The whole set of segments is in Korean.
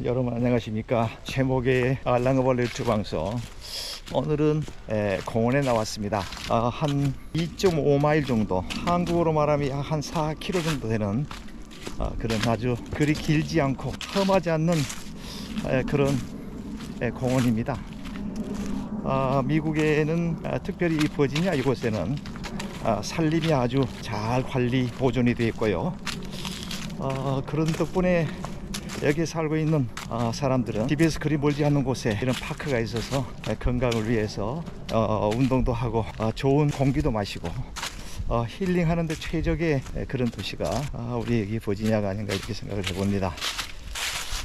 여러분 안녕하십니까. 최목의 랑어벌레 유튜브 방송. 오늘은 공원에 나왔습니다. 한 2.5마일 정도, 한국으로 말하면 한 4km 정도 되는 그런 아주 그리 길지 않고 험하지 않는 그런 공원입니다. 미국에는 특별히 이 버지니아 이곳에는 산림이 아주 잘 관리 보존이 되어 있고요. 그런 덕분에 여기 살고 있는 사람들은 집에서 그리 멀지 않는 곳에 이런 파크가 있어서 건강을 위해서 운동도 하고 좋은 공기도 마시고 힐링하는 데 최적의 그런 도시가 우리 여기 버지니아가 아닌가 이렇게 생각을 해봅니다.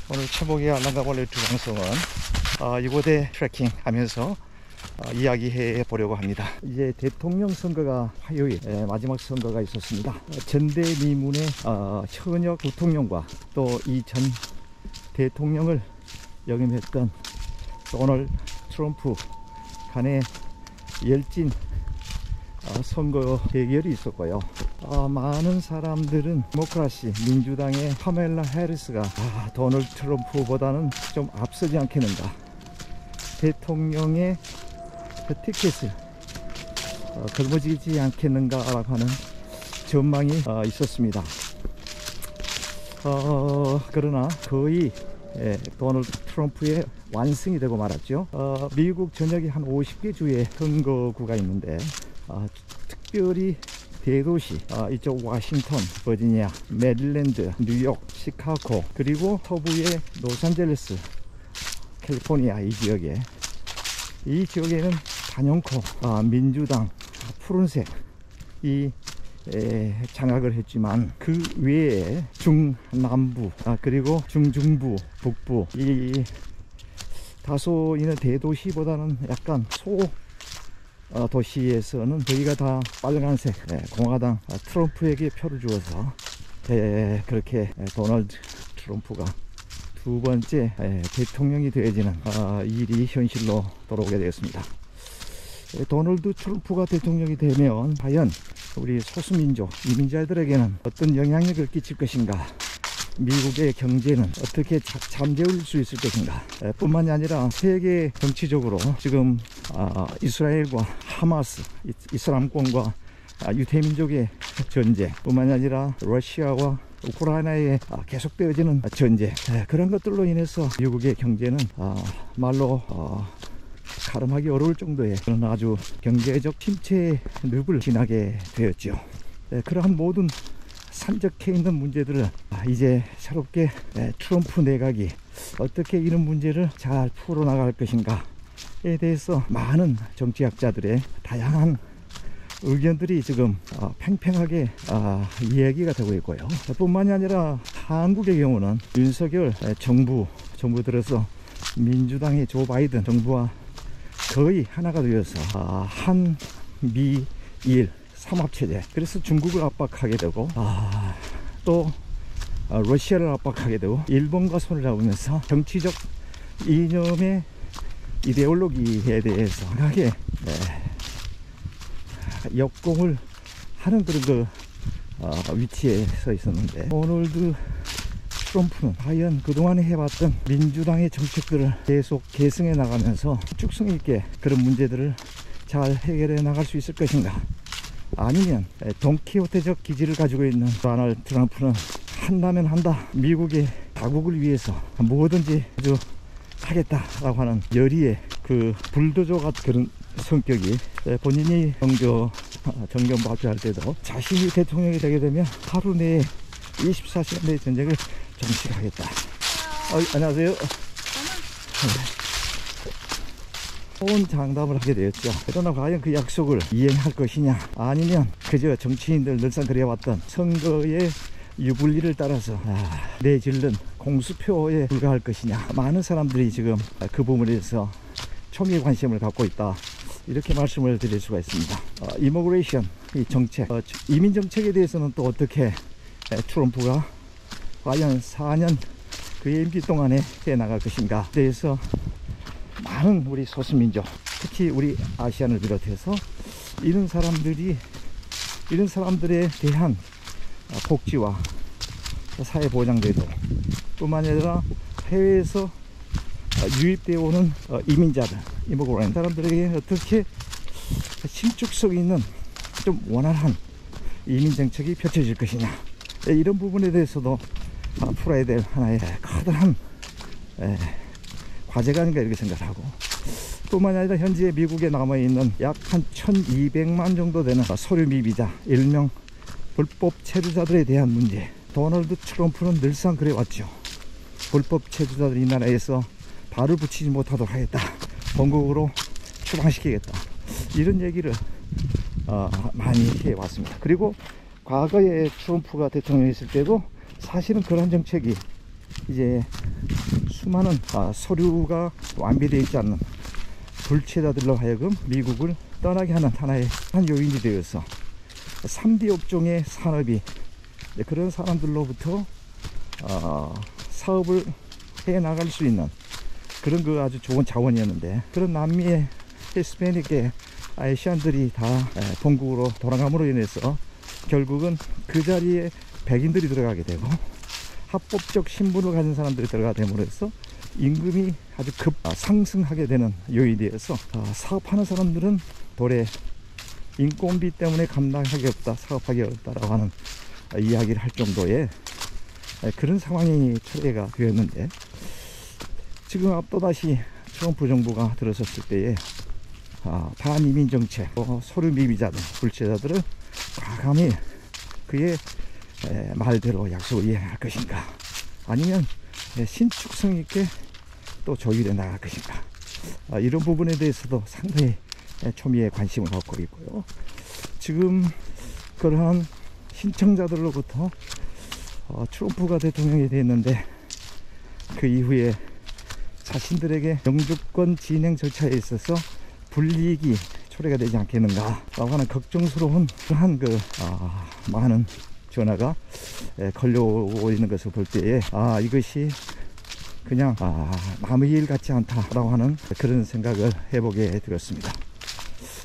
오늘 최목의 랑어벌레 유튜브 방송은 이곳에 트레킹 하면서 이야기해 보려고 합니다. 이제 대통령 선거가 화요일 마지막 선거가 있었습니다. 전대미문의 현역 부통령과 또 이 전 대통령을 역임했던 도널드 트럼프 간의 열띤 선거 대결이 있었고요. 많은 사람들은 데모크라시 민주당의 카멜라 해리스가 도널드 트럼프보다는 좀 앞서지 않겠는가, 대통령의 그 티켓을 걸머지지 않겠는가라고 하는 전망이 있었습니다. 그러나 거의 도널드 트럼프의 완승이 되고 말았죠. 미국 전역에 한 50개 주의 선거구가 있는데 특별히 대도시 이쪽 워싱턴, 버지니아, 메릴랜드, 뉴욕, 시카고, 그리고 서부의 로스앤젤레스, 캘리포니아 이 지역에는 단연코 민주당 푸른색이 장악을 했지만 그 외에 중남부 그리고 중중부, 북부 이 다소 있는 대도시보다는 약간 도시에서는 거기가 다 빨간색 공화당 트럼프에게 표를 주어서 그렇게 도널드 트럼프가 두 번째 대통령이 되어지는 일이 현실로 돌아오게 되었습니다. 도널드 트럼프가 대통령이 되면 과연 우리 소수민족, 이민자들에게는 어떤 영향력을 끼칠 것인가, 미국의 경제는 어떻게 잠재울 수 있을 것인가, 뿐만이 아니라 세계 정치적으로 지금 이스라엘과 하마스, 이슬람권과 유태민족의 전쟁, 뿐만이 아니라 러시아와 우크라이나에 계속되어지는 전쟁, 그런 것들로 인해서 미국의 경제는 말로 가름하기 어려울 정도의 그런 아주 경제적 침체의 늪을 지나게 되었죠. 그러한 모든 산적해 있는 문제들을 이제 새롭게 트럼프 내각이 어떻게 이런 문제를 잘 풀어나갈 것인가에 대해서 많은 정치학자들의 다양한 의견들이 지금 팽팽하게 이야기가 되고 있고요. 뿐만이 아니라 한국의 경우는 윤석열 정부 들어서 민주당의 조 바이든 정부와 거의 하나가 되어서 한미일 삼합체제, 그래서 중국을 압박하게 되고 또 러시아를 압박하게 되고 일본과 손을 잡으면서 정치적 이념의 이데올로기에 대해서 강하게 역공을 하는 그런 위치에 서 있었는데, 오늘도 트럼프는 과연 그동안에 해왔던 민주당의 정책들을 계속 계승해 나가면서 축성 있게 그런 문제들을 잘 해결해 나갈 수 있을 것인가, 아니면 돈키호테적 기질을 가지고 있는 도널드 트럼프는 한다면 한다, 미국의 자국을 위해서 뭐든지 아주 하겠다라고 하는 열의의 그 불도저 같은 그런 성격이, 본인이 정경 발표할 때도 자신이 대통령이 되게 되면 하루 내에 24시간 내에 전쟁을 종식하겠다. 안녕하세요. 좋은 장담을 하게 되었죠. 그러나 과연 그 약속을 이행할 것이냐, 아니면 그저 정치인들 늘상 그래왔던 선거의 유불리를 따라서 내질른 공수표에 불과할 것이냐, 많은 사람들이 지금 그 부분에서 총의 관심을 갖고 있다, 이렇게 말씀을 드릴 수가 있습니다. 이미그레이션, 이 정책, 이민 정책에 대해서는 또 어떻게 트럼프가 과연 4년 그의 임기 동안에 해 나갈 것인가 대해서 많은 우리 소수민족, 특히 우리 아시안을 비롯해서 이런 사람들에 대한 복지와 사회보장제도 뿐만 아니라 해외에서 유입되어 오는 이민자들, 이모그랜트 사람들에게 어떻게 신축성 있는 좀 원활한 이민 정책이 펼쳐질 것이냐, 이런 부분에 대해서도 풀어야 될 하나의 커다란 과제가 아닌가 이렇게 생각하고, 뿐만 아니라 현재 미국에 남아있는 약 한 1200만 정도 되는 서류 미비자, 일명 불법 체류자들에 대한 문제. 도널드 트럼프는 늘상 그래왔죠. 불법 체류자들 이 나라에서 발을 붙이지 못하도록 하겠다, 본국으로 추방시키겠다, 이런 얘기를 많이 해왔습니다. 그리고 과거에 트럼프가 대통령이 있을 때도 사실은 그런 정책이 이제 수많은 서류가 완비되어 있지 않는 불체자들로 하여금 미국을 떠나게 하는 하나의 한 요인이 되어서 3D 업종의 산업이 그런 사람들로부터 사업을 해 나갈 수 있는 그런 그 아주 좋은 자원이었는데, 그런 남미의 히스패닉의 아시안들이 다 본국으로 돌아감으로 인해서 결국은 그 자리에 백인들이 들어가게 되고 합법적 신분을 가진 사람들이 들어가게 됨으로써 임금이 아주 급 상승하게 되는 요인이 되어서 사업하는 사람들은 도래 인건비 때문에 감당하기 없다, 사업하기 어렵다라고 하는 이야기를 할 정도의 그런 상황이 초래가 되었는데, 지금 또다시 트럼프 정부가 들어섰을 때에 반이민 정책, 서류 미비자들, 불체자들을 과감히 그의 말대로 약속을 이행할 것인가, 아니면 신축성 있게 또 조율해 나갈 것인가, 이런 부분에 대해서도 상당히 초미의 관심을 갖고 있고요. 지금 그러한 신청자들로부터 트럼프가 대통령이 됐는데 그 이후에 자신들에게 영주권 진행 절차에 있어서 불이익이 초래가 되지 않겠는가 라고 하는 걱정스러운 그러한 많은 전화가 걸려오고 있는 것을 볼 때에 이것이 그냥 남의 일 같지 않다라고 하는 그런 생각을 해보게 되었습니다.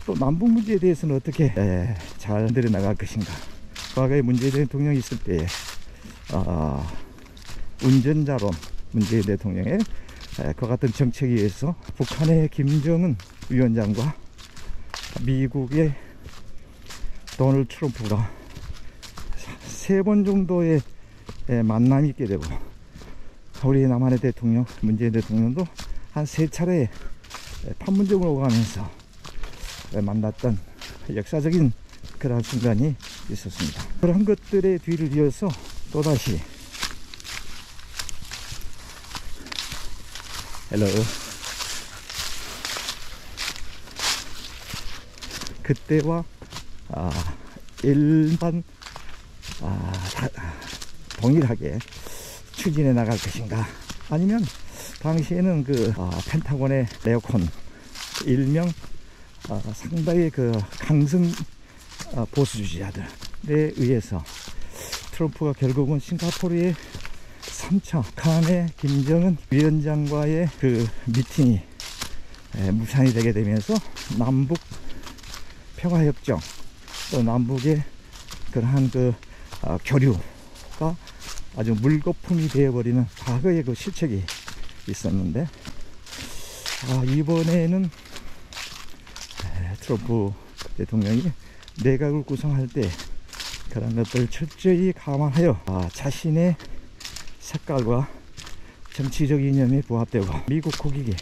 또 남북 문제에 대해서는 어떻게 잘 내려나갈 것인가. 과거에 문재인 대통령이 있을 때에 운전자론 문재인 대통령의 그 같은 정책에 의해서 북한의 김정은 위원장과 미국의 도널드 트럼프가 3번 정도의 만남이 있게 되고, 우리 남한의 대통령 문재인 대통령도 한 3차례 판문점으로 오가면서 만났던 역사적인 그런 순간이 있었습니다. 그런 것들의 뒤를 이어서 또다시 그때와 일반 동일하게 추진해 나갈 것인가, 아니면 당시에는 펜타곤의 레오콘, 일명 상당히 강성 보수주의자들에 의해서 트럼프가 결국은 싱가포르의 3차 북한의 김정은 위원장과의 미팅이 무산이 되게 되면서 남북 평화협정, 또 남북의 그러한 교류가 아주 물거품이 되어버리는 과거의 실책이 있었는데, 이번에는 트럼프 대통령이 내각을 구성할 때 그런 것들을 철저히 감안하여 자신의 색깔과 정치적 이념에 부합되고 미국 국익에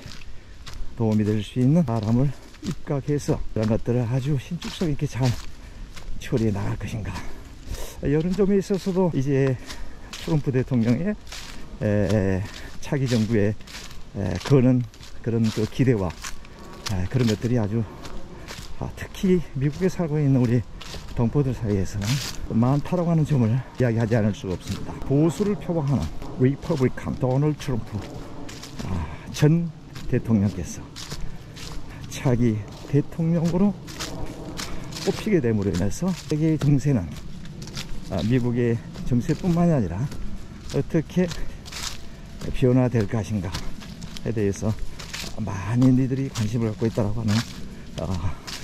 도움이 될 수 있는 사람을 입각해서 그런 것들을 아주 신축성 있게 잘 처리해 나갈 것인가, 이런 점에 있어서도 이제 트럼프 대통령의 차기 정부에 거는 그런 기대와 그런 것들이 아주 특히 미국에 살고 있는 우리 동포들 사이에서는 많다라고 하는 점을 이야기하지 않을 수가 없습니다. 보수를 표방하는 리퍼블리칸 도널드 트럼프 전 대통령께서 차기 대통령으로 뽑히게 됨으로 인해서 세계의 정세는 미국의 정세뿐만이 아니라 어떻게 변화될 것인가에 대해서 많은 이들이 관심을 갖고 있다고 하는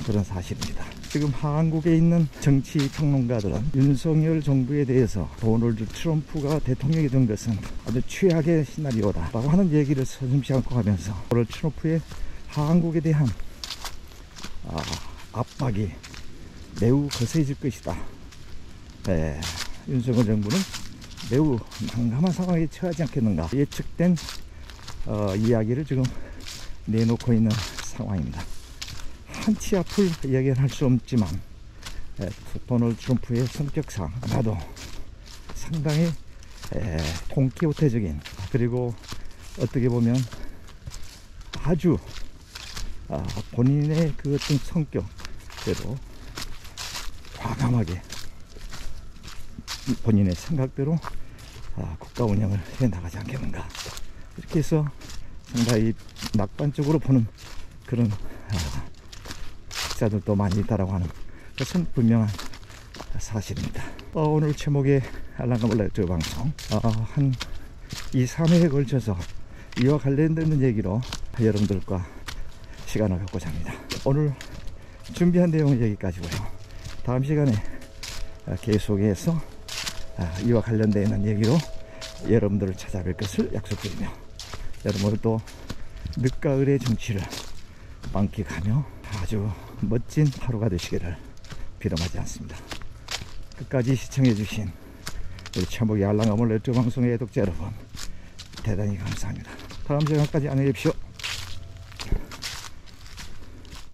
그런 사실입니다. 지금 한국에 있는 정치 평론가들은 윤석열 정부에 대해서 도널드 트럼프가 대통령이 된 것은 아주 최악의 시나리오다 라고 하는 얘기를 서슴지 않고 하면서 도널드 트럼프의 한국에 대한 압박이 매우 거세질 것이다. 네, 윤석열 정부는 매우 난감한 상황에 처하지 않겠는가 예측된 이야기를 지금 내놓고 있는 상황입니다. 한치 앞을 예견할 수 없지만 도널드 트럼프의 성격상 아마도 상당히 통키호테적인, 그리고 어떻게 보면 아주 본인의 그 어떤 성격대로 과감하게 본인의 생각대로 국가 운영을 해 나가지 않겠는가, 이렇게 해서 상당히 낙관적으로 보는 그런 학자들도 많이 있다라고 하는 것은 분명한 사실입니다. 오늘 제목의 알랑가 몰라요 방송 한 2, 3회에 걸쳐서 이와 관련된 얘기로 여러분들과 시간을 갖고자 합니다. 오늘 준비한 내용은 여기까지고요. 다음 시간에 계속해서 이와 관련되어 있는 얘기로 여러분들을 찾아뵐 것을 약속드리며, 여러분들도 늦과 을의 정치를 만끽하며 아주 멋진 하루가 되시기를 비럼하지 않습니다. 끝까지 시청해주신 우리 제목이 알랑가 몰라요 방송의 독자 여러분, 대단히 감사합니다. 다음 시간까지 안녕히 계십시오.